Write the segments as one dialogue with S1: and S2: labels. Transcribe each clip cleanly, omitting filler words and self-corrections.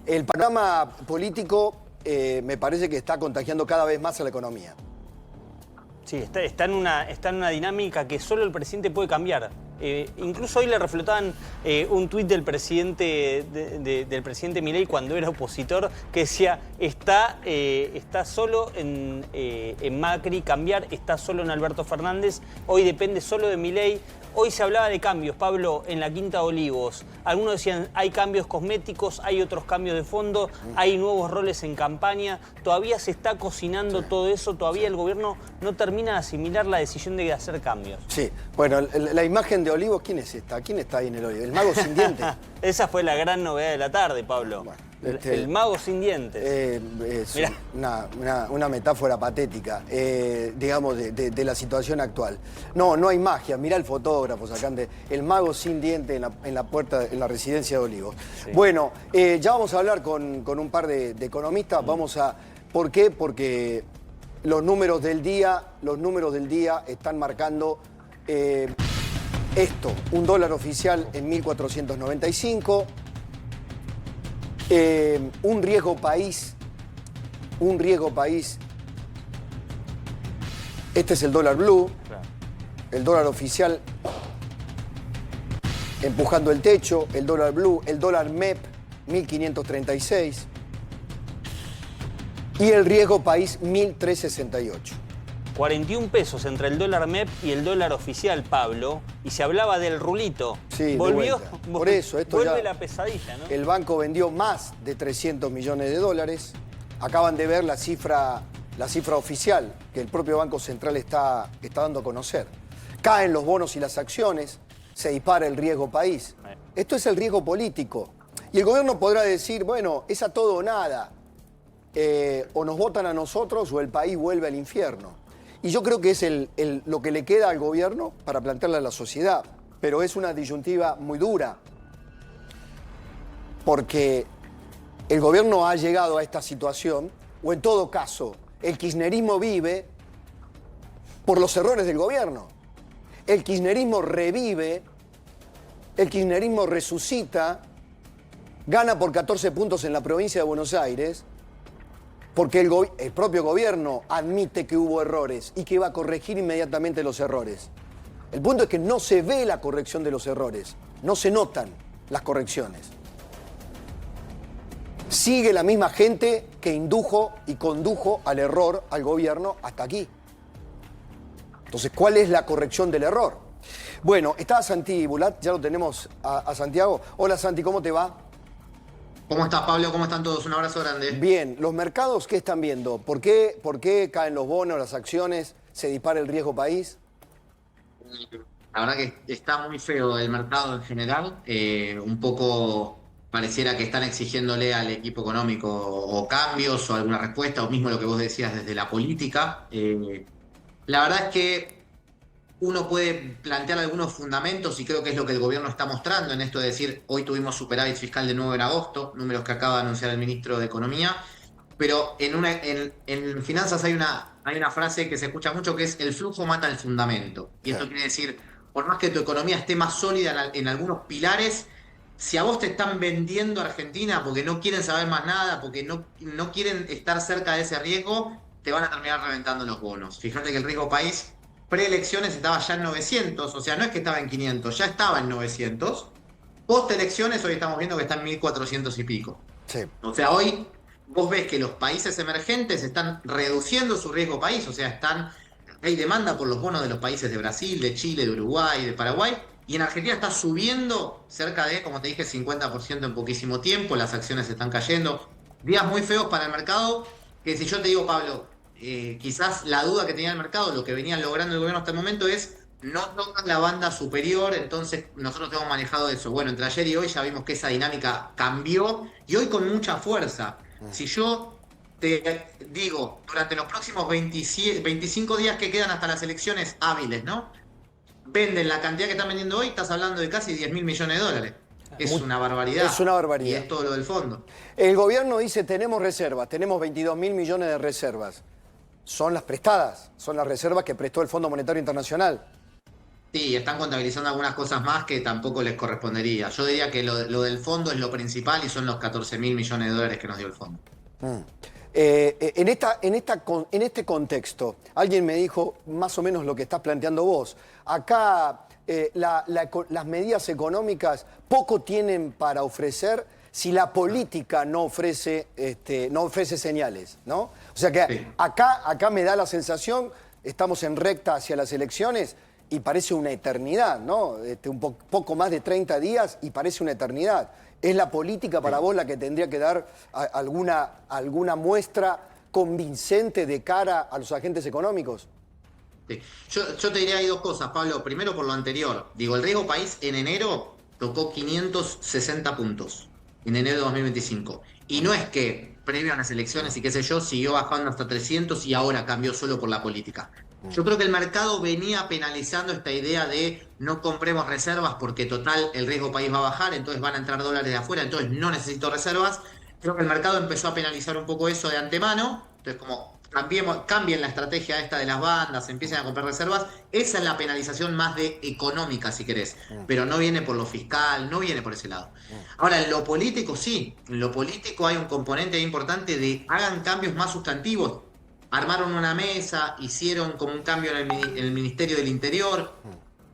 S1: El panorama político me parece que está contagiando cada vez más a la economía.
S2: Sí, está en una dinámica que solo el presidente puede cambiar. Incluso hoy le reflotaban un tuit del presidente Milei cuando era opositor que decía está solo en Macri cambiar, está solo en Alberto Fernández, hoy depende solo de Milei. Hoy se hablaba de cambios, Pablo, en la Quinta de Olivos. Algunos decían hay cambios cosméticos, hay otros cambios de fondo, hay nuevos roles en campaña. Todavía se está cocinando todo eso, todavía el gobierno no termina de asimilar la decisión de hacer cambios.
S1: Sí, bueno, la imagen de Olivos, ¿quién es esta? ¿Quién está ahí en el Olivos? ¿El mago sin dientes?
S2: Esa fue la gran novedad de la tarde, Pablo.
S1: Bueno,
S2: el mago sin dientes.
S1: Es una metáfora patética, digamos, de la situación actual. No hay magia. Mirá el fotógrafo sacante, el mago sin dientes en la puerta, en la residencia de Olivos. Sí. Bueno, ya vamos a hablar con un par de economistas. ¿Por qué? Porque los números del día están marcando esto. Un dólar oficial en 1.495. Un riesgo país. Este es el dólar blue, claro. El dólar oficial empujando el techo, el dólar blue, el dólar MEP 1.536 y el riesgo país 1.368.
S2: 41 pesos entre el dólar MEP y el dólar oficial, Pablo, y se hablaba del rulito.
S1: Sí,
S2: volvió.
S1: Por eso, esto
S2: vuelve
S1: ya,
S2: la pesadilla, ¿no?
S1: El banco vendió más de 300 millones de dólares. Acaban de ver la cifra oficial que el propio Banco Central está dando a conocer. Caen los bonos y las acciones, se dispara el riesgo país. Esto es el riesgo político. Y el gobierno podrá decir, bueno, es a todo o nada. O nos votan a nosotros o el país vuelve al infierno. Y yo creo que es lo que le queda al gobierno para plantearle a la sociedad. Pero es una disyuntiva muy dura. Porque el gobierno ha llegado a esta situación, o en todo caso, el kirchnerismo vive por los errores del gobierno. El kirchnerismo revive, el kirchnerismo resucita, gana por 14 puntos en la provincia de Buenos Aires, porque el propio gobierno admite que hubo errores y que va a corregir inmediatamente los errores. El punto es que no se ve la corrección de los errores, no se notan las correcciones. Sigue la misma gente que indujo y condujo al error al gobierno hasta aquí. Entonces, ¿cuál es la corrección del error? Bueno, está Santi Bulat, ya lo tenemos a Santiago. Hola Santi, ¿cómo te va?
S3: ¿Cómo estás, Pablo? ¿Cómo están todos? Un abrazo grande.
S1: Bien, ¿los mercados qué están viendo? ¿Por qué caen los bonos, las acciones? ¿Se dispara el riesgo país?
S3: La verdad que está muy feo el mercado en general. Un poco pareciera que están exigiéndole al equipo económico o cambios o alguna respuesta, o mismo lo que vos decías desde la política. La verdad es que uno puede plantear algunos fundamentos y creo que es lo que el gobierno está mostrando en esto de decir, hoy tuvimos superávit fiscal de nuevo en agosto, números que acaba de anunciar el ministro de Economía, pero en finanzas hay una frase que se escucha mucho que es el flujo mata el fundamento. Y esto quiere decir, por más que tu economía esté más sólida en algunos pilares, si a vos te están vendiendo Argentina porque no quieren saber más nada, porque no quieren estar cerca de ese riesgo, te van a terminar reventando los bonos. Fíjate que el riesgo país preelecciones estaba ya en 900, o sea, no es que estaba en 500, ya estaba en 900. Post elecciones hoy estamos viendo que está en 1400 y pico.
S1: Sí.
S3: O sea, hoy vos ves que los países emergentes están reduciendo su riesgo país, o sea, hay demanda por los bonos de los países de Brasil, de Chile, de Uruguay, de Paraguay, y en Argentina está subiendo cerca de, como te dije, 50% en poquísimo tiempo, las acciones están cayendo. Días muy feos para el mercado, que si yo te digo, Pablo, quizás la duda que tenía el mercado, lo que venían logrando el gobierno hasta el momento es no tocan la banda superior, entonces nosotros hemos manejado eso. Bueno, entre ayer y hoy ya vimos que esa dinámica cambió y hoy con mucha fuerza. Si yo te digo, durante los próximos 25 días que quedan hasta las elecciones hábiles, ¿no? Venden la cantidad que están vendiendo hoy, estás hablando de casi 10.000 millones de dólares. Es una barbaridad.
S1: Es una barbaridad.
S3: Y es todo lo del fondo.
S1: El gobierno dice, tenemos reservas, tenemos 22.000 millones de reservas. Son las prestadas, son las reservas que prestó el Fondo Monetario Internacional.
S3: Sí, están contabilizando algunas cosas más que tampoco les correspondería. Yo diría que lo del fondo es lo principal y son los 14.000 millones de dólares que nos dio el fondo.
S1: Mm. En este contexto, alguien me dijo más o menos lo que estás planteando vos. Acá las medidas económicas poco tienen para ofrecer si la política no ofrece, no ofrece señales, ¿no? O sea que
S3: Sí.
S1: acá me da la sensación, estamos en recta hacia las elecciones y parece una eternidad, ¿no? Poco más de 30 días y parece una eternidad. ¿Es la política para vos la que tendría que dar alguna muestra convincente de cara a los agentes económicos?
S3: Sí. Yo te diría hay dos cosas, Pablo. Primero por lo anterior. Digo, el riesgo país en enero tocó 560 puntos, en enero de 2025. Y no es que previo a las elecciones y qué sé yo, siguió bajando hasta 300 y ahora cambió solo por la política. Yo creo que el mercado venía penalizando esta idea de no compremos reservas porque total el riesgo país va a bajar, entonces van a entrar dólares de afuera, entonces no necesito reservas. Creo que el mercado empezó a penalizar un poco eso de antemano. Entonces, como cambien la estrategia esta de las bandas, empiecen a comprar reservas, esa es la penalización más de económica, si querés. Pero no viene por lo fiscal, no viene por ese lado. Ahora, en lo político sí. En lo político hay un componente importante de hagan cambios más sustantivos. Armaron una mesa, hicieron como un cambio en el Ministerio del Interior.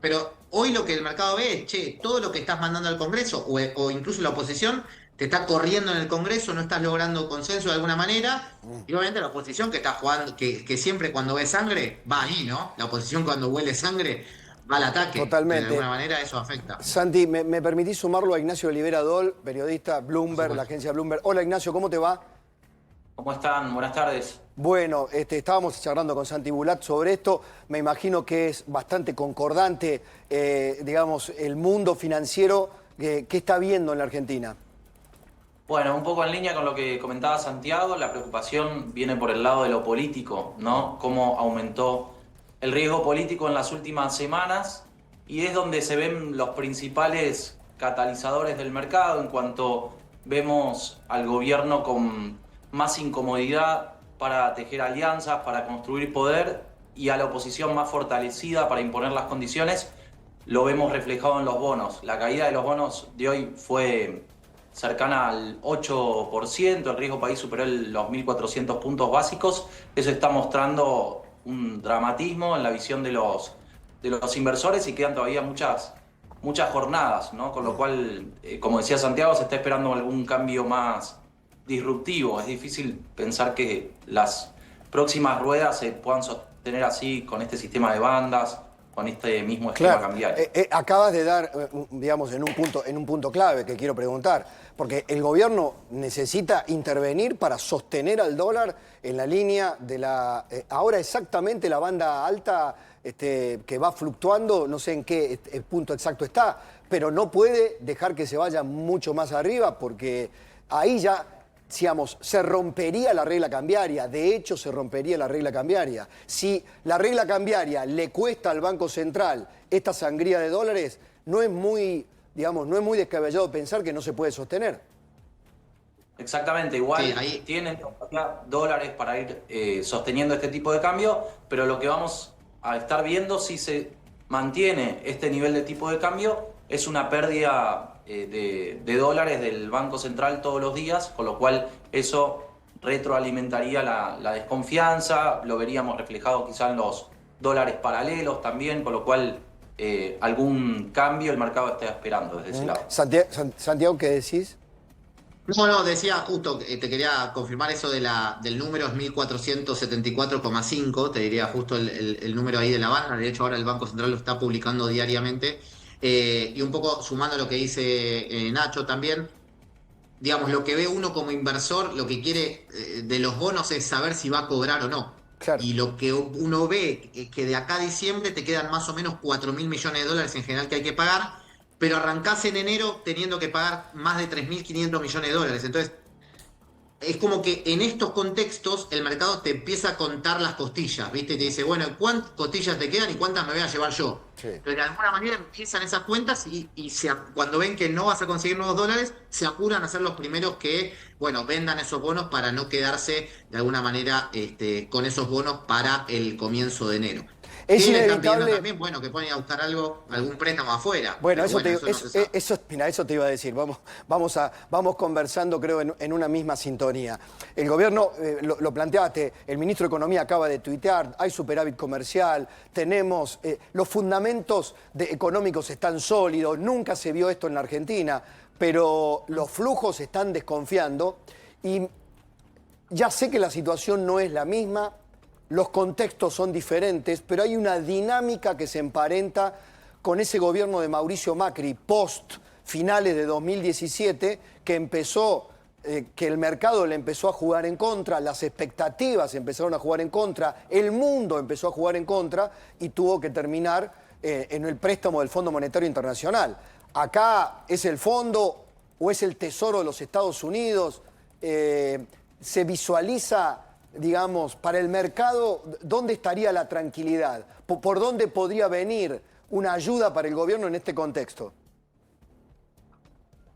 S3: Pero hoy lo que el mercado ve es, che, todo lo que estás mandando al Congreso o incluso la oposición te está corriendo en el Congreso, no estás logrando consenso de alguna manera. Y obviamente la oposición que está jugando, que siempre cuando ve sangre, va ahí, ¿no? La oposición cuando huele sangre va al ataque.
S1: Totalmente.
S3: De alguna manera eso afecta.
S1: Santi, ¿me permitís sumarlo a Ignacio Olivera Dol, periodista Bloomberg, la agencia Bloomberg? Hola Ignacio, ¿cómo te va?
S4: ¿Cómo están? Buenas tardes.
S1: Bueno, estábamos charlando con Santi Bulat sobre esto. Me imagino que es bastante concordante, digamos, el mundo financiero que está viendo en la Argentina.
S4: Bueno, un poco en línea con lo que comentaba Santiago, la preocupación viene por el lado de lo político, ¿no? Cómo aumentó el riesgo político en las últimas semanas y es donde se ven los principales catalizadores del mercado en cuanto vemos al gobierno con más incomodidad para tejer alianzas, para construir poder y a la oposición más fortalecida para imponer las condiciones, lo vemos reflejado en los bonos. La caída de los bonos de hoy fue cercana al 8%, el riesgo país superó los 1.400 puntos básicos. Eso está mostrando un dramatismo en la visión de los inversores y quedan todavía muchas jornadas, ¿no? Con lo cual, como decía Santiago, se está esperando algún cambio más disruptivo. Es difícil pensar que las próximas ruedas se puedan sostener así con este sistema de bandas, con este mismo esquema cambiario.
S1: Acabas de dar, digamos, en un punto clave que quiero preguntar, porque el gobierno necesita intervenir para sostener al dólar en la línea de la... ahora exactamente la banda alta que va fluctuando, no sé en qué punto exacto está, pero no puede dejar que se vaya mucho más arriba porque ahí ya... digamos, se rompería la regla cambiaria, de hecho se rompería la regla cambiaria. Si la regla cambiaria le cuesta al Banco Central esta sangría de dólares, no es muy, digamos, no es muy descabellado pensar que no se puede sostener.
S4: Exactamente, igual
S3: Sí,
S4: tienen dólares para ir sosteniendo este tipo de cambio, pero lo que vamos a estar viendo si se mantiene este nivel de tipo de cambio es una pérdida de dólares del Banco Central todos los días, con lo cual eso retroalimentaría la desconfianza, lo veríamos reflejado quizá en los dólares paralelos también, con lo cual algún cambio el mercado está esperando desde ese lado.
S1: Santiago, ¿qué decís?
S3: No, decía justo, te quería confirmar eso del número, es 1474,5, te diría justo el número ahí de la banda. De hecho, ahora el Banco Central lo está publicando diariamente. Y un poco sumando lo que dice Nacho también, digamos, lo que ve uno como inversor, lo que quiere de los bonos es saber si va a cobrar o no.
S1: Claro.
S3: Y lo que uno ve es que de acá a diciembre te quedan más o menos 4.000 millones de dólares en general que hay que pagar, pero arrancás en enero teniendo que pagar más de 3.500 millones de dólares. Entonces, es como que en estos contextos el mercado te empieza a contar las costillas, ¿viste? Y te dice, bueno, ¿cuántas costillas te quedan y cuántas me voy a llevar yo?
S1: Sí.
S3: Entonces, de alguna manera empiezan esas cuentas y cuando ven que no vas a conseguir nuevos dólares, se apuran a ser los primeros que, bueno, vendan esos bonos para no quedarse de alguna manera con esos bonos para el comienzo de enero.
S1: Es
S3: Sí, le están pidiendo
S1: inevitable.
S3: también, bueno, que pueden ir a buscar algo, algún préstamo afuera.
S1: Bueno,
S3: Pero
S1: eso,
S3: eso no se sabe.
S1: mira, eso te iba a decir. Vamos conversando, creo, en una misma sintonía. El gobierno, lo planteaste, el ministro de Economía acaba de tuitear, hay superávit comercial, tenemos, los fundamentos económicos están sólidos, nunca se vio esto en la Argentina, pero los flujos están desconfiando y ya sé que la situación no es la misma, los contextos son diferentes, pero hay una dinámica que se emparenta con ese gobierno de Mauricio Macri post finales de 2017 que empezó, que el mercado le empezó a jugar en contra, las expectativas empezaron a jugar en contra, el mundo empezó a jugar en contra y tuvo que terminar en el préstamo del Fondo Monetario Internacional. Acá es el fondo o es el Tesoro de los Estados Unidos, se visualiza, digamos, para el mercado, ¿dónde estaría la tranquilidad? ¿Por dónde podría venir una ayuda para el gobierno en este contexto?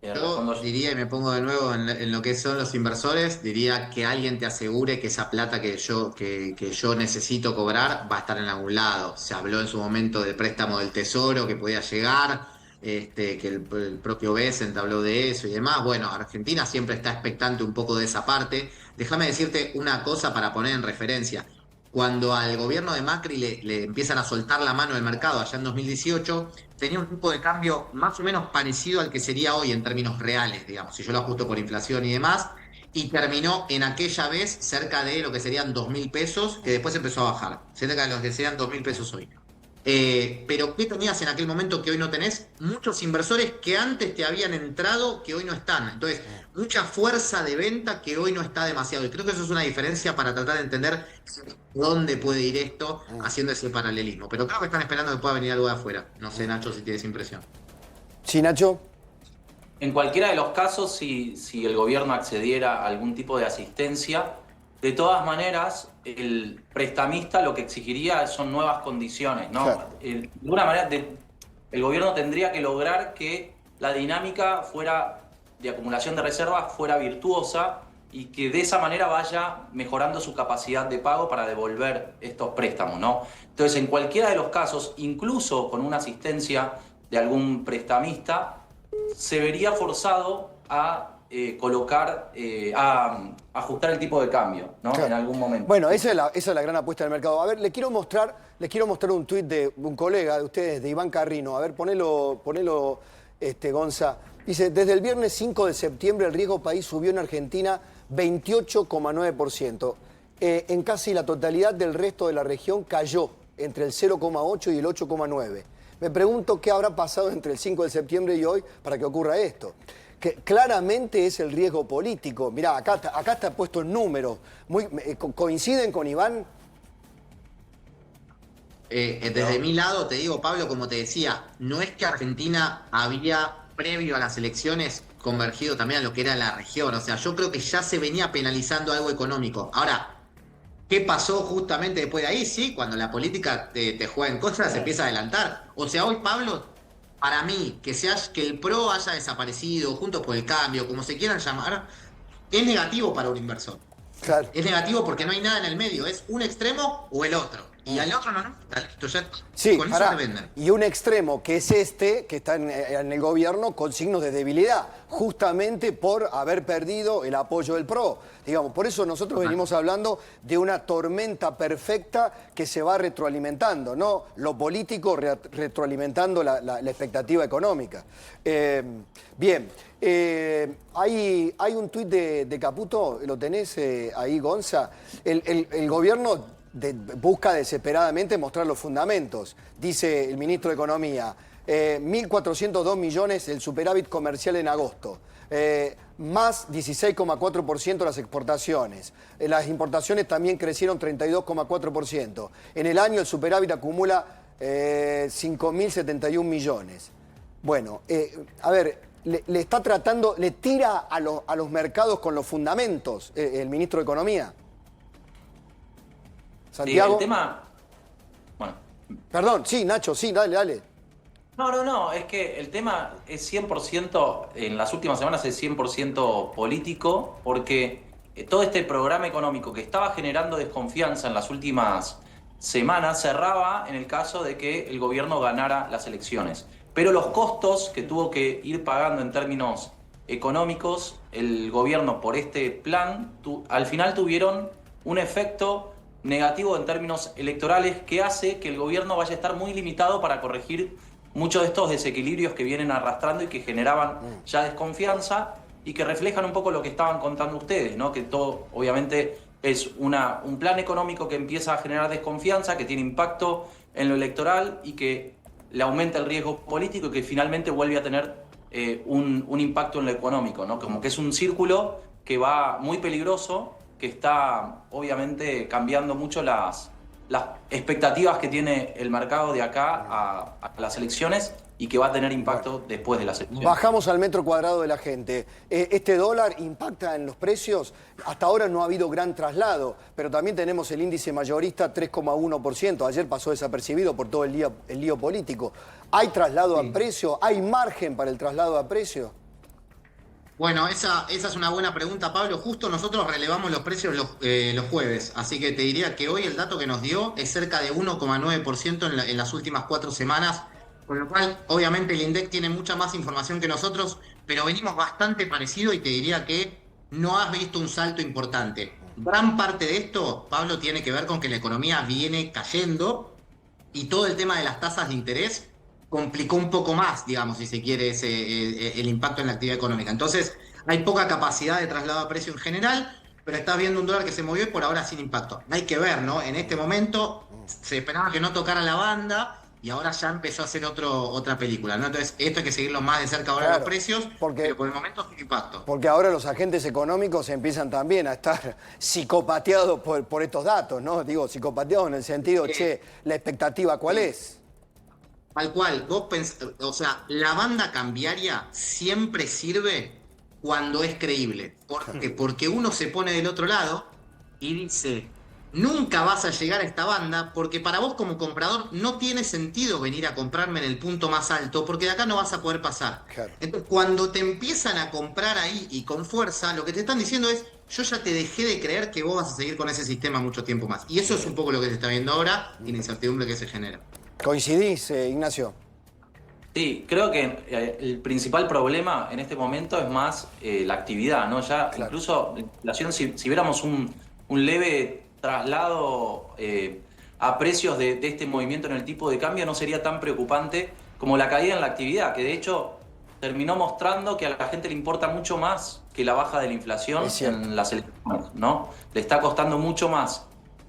S3: Yo diría, y me pongo de nuevo en lo que son los inversores, diría que alguien te asegure que esa plata que yo necesito cobrar va a estar en algún lado. Se habló en su momento del préstamo del Tesoro que podía llegar, que el propio Bessent habló de eso y demás. Bueno, Argentina siempre está expectante un poco de esa parte. Déjame decirte una cosa para poner en referencia. Cuando al gobierno de Macri le empiezan a soltar la mano del mercado allá en 2018, tenía un tipo de cambio más o menos parecido al que sería hoy en términos reales, digamos, si yo lo ajusto por inflación y demás, y terminó en aquella vez cerca de lo que serían 2.000 pesos, que después empezó a bajar, cerca de los que serían 2.000 pesos hoy. Pero ¿qué tenías en aquel momento que hoy no tenés? Muchos inversores que antes te habían entrado que hoy no están. Entonces, mucha fuerza de venta que hoy no está demasiado. Y creo que eso es una diferencia para tratar de entender dónde puede ir esto haciendo ese paralelismo. Pero creo que están esperando que pueda venir algo de afuera. No sé, Nacho, si tienes impresión.
S1: Sí, Nacho.
S4: En cualquiera de los casos, si el gobierno accediera a algún tipo de asistencia, de todas maneras, el prestamista lo que exigiría son nuevas condiciones, ¿no?
S1: Claro.
S4: De alguna manera, el gobierno tendría que lograr que la dinámica de acumulación de reservas fuera virtuosa y que de esa manera vaya mejorando su capacidad de pago para devolver estos préstamos, ¿no? Entonces, en cualquiera de los casos, incluso con una asistencia de algún prestamista, se vería forzado a a ajustar el tipo de cambio, ¿no?
S1: Claro.
S4: En algún momento.
S1: Bueno, esa es la gran apuesta del mercado. A ver, les quiero mostrar un tuit de un colega de ustedes, de Iván Carrino. A ver, ponelo Gonza. Dice, desde el viernes 5 de septiembre el riesgo país subió en Argentina 28,9%. En casi la totalidad del resto de la región cayó entre el 0,8 y el 8,9%. Me pregunto qué habrá pasado entre el 5 de septiembre y hoy para que ocurra esto. Que claramente es el riesgo político. Mirá, acá está puesto en números. ¿Coinciden con Iván?
S3: Desde mi lado, te digo, Pablo, como te decía, no es que Argentina había, previo a las elecciones, convergido también a lo que era la región. O sea, yo creo que ya se venía penalizando algo económico. Ahora, ¿qué pasó justamente después de ahí? Sí, cuando la política te juega en contra, se empieza a adelantar. O sea, hoy, Pablo, para mí, que el PRO haya desaparecido, Juntos por el Cambio, como se quieran llamar, es negativo para un inversor.
S1: Claro.
S3: Es negativo porque no hay nada en el medio, es un extremo o el otro. Y al otro no, listo, ya
S1: Sí,
S3: con eso te venden.
S1: y un extremo que es que está en el gobierno con signos de debilidad, justamente por haber perdido el apoyo del PRO. Digamos, por eso nosotros venimos hablando de una tormenta perfecta que se va retroalimentando, ¿no? Lo político retroalimentando la expectativa económica. Bien, hay un tuit de Caputo, ¿lo tenés ahí, Gonza? El gobierno busca desesperadamente mostrar los fundamentos. Dice el ministro de Economía, 1.402 millones el superávit comercial en agosto, más 16,4% las exportaciones. Las importaciones también crecieron 32,4%. En el año el superávit acumula 5.071 millones. Bueno, a ver, le está tratando, le tira a los mercados con los fundamentos el ministro de Economía. Santiago.
S4: El tema... Bueno.
S1: Perdón, sí, Nacho, sí, dale.
S4: No, es que el tema es 100%, en las últimas semanas es 100% político, porque todo este programa económico que estaba generando desconfianza en las últimas semana cerraba en el caso de que el gobierno ganara las elecciones. Pero los costos que tuvo que ir pagando en términos económicos el gobierno por este plan, al final tuvieron un efecto negativo en términos electorales que hace que el gobierno vaya a estar muy limitado para corregir muchos de estos desequilibrios que vienen arrastrando y que generaban ya desconfianza y que reflejan un poco lo que estaban contando ustedes, ¿no? Que todo, obviamente, es un plan económico que empieza a generar desconfianza, que tiene impacto en lo electoral y que le aumenta el riesgo político y que finalmente vuelve a tener un impacto en lo económico, ¿no? Como que es un círculo que va muy peligroso, que está obviamente cambiando mucho las expectativas que tiene el mercado de acá a las elecciones y que va a tener impacto después de las elecciones.
S1: Bajamos al metro cuadrado de la gente. ¿Este dólar impacta en los precios? Hasta ahora no ha habido gran traslado, pero también tenemos el índice mayorista 3,1%. Ayer pasó desapercibido por todo el lío político. ¿Hay traslado a precio? ¿Hay margen para el traslado a precio?
S3: Bueno, esa es una buena pregunta, Pablo. Justo nosotros relevamos los precios los jueves, así que te diría que hoy el dato que nos dio es cerca de 1,9% en las últimas 4 semanas, con lo cual obviamente el INDEC tiene mucha más información que nosotros, pero venimos bastante parecido y te diría que no has visto un salto importante. Gran parte de esto, Pablo, tiene que ver con que la economía viene cayendo y todo el tema de las tasas de interés complicó un poco más, digamos, si se quiere, el impacto en la actividad económica. Entonces, hay poca capacidad de traslado a precio en general, pero estás viendo un dólar que se movió y por ahora sin impacto. Hay que ver, ¿no? En este momento se esperaba que no tocara la banda y ahora ya empezó a hacer otra película, ¿no? Entonces, esto hay que seguirlo más de cerca ahora,
S1: Claro,
S3: los precios, pero por el momento sin impacto.
S1: Porque ahora los agentes económicos empiezan también a estar psicopateados por estos datos, ¿no? Digo, psicopateados en el sentido, che, ¿la expectativa cuál es?
S3: Tal cual, o sea, la banda cambiaria siempre sirve cuando es creíble. ¿Por qué? Porque uno se pone del otro lado y dice, nunca vas a llegar a esta banda porque para vos como comprador no tiene sentido venir a comprarme en el punto más alto porque de acá no vas a poder pasar.
S1: Claro.
S3: Entonces, cuando te empiezan a comprar ahí y con fuerza, lo que te están diciendo es, yo ya te dejé de creer que vos vas a seguir con ese sistema mucho tiempo más. Y eso es un poco lo que se está viendo ahora y la incertidumbre que se genera.
S1: ¿Coincidís, Ignacio?
S4: Sí, creo que el principal problema en este momento es más la actividad, ¿no? Ya
S1: Claro.
S4: incluso la inflación, si viéramos un leve traslado a precios de este movimiento en el tipo de cambio, no sería tan preocupante como la caída en la actividad, que de hecho terminó mostrando que a la gente le importa mucho más que la baja de la inflación en las elecciones, ¿no? Le está costando mucho más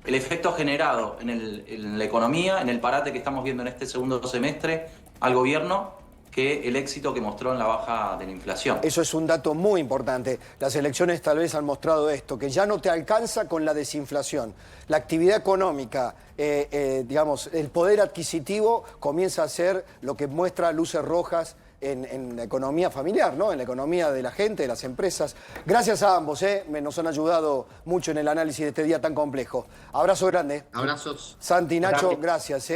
S4: el efecto generado en la economía, en el parate que estamos viendo en este segundo semestre al gobierno, que el éxito que mostró en la baja de la inflación.
S1: Eso es un dato muy importante. Las elecciones tal vez han mostrado esto, que ya no te alcanza con la desinflación. La actividad económica, digamos, el poder adquisitivo comienza a ser lo que muestra luces rojas en la economía familiar, ¿no? En la economía de la gente, de las empresas. Gracias a ambos, nos han ayudado mucho en el análisis de este día tan complejo. Abrazo grande.
S3: Abrazos.
S1: Santi, Nacho, gracias.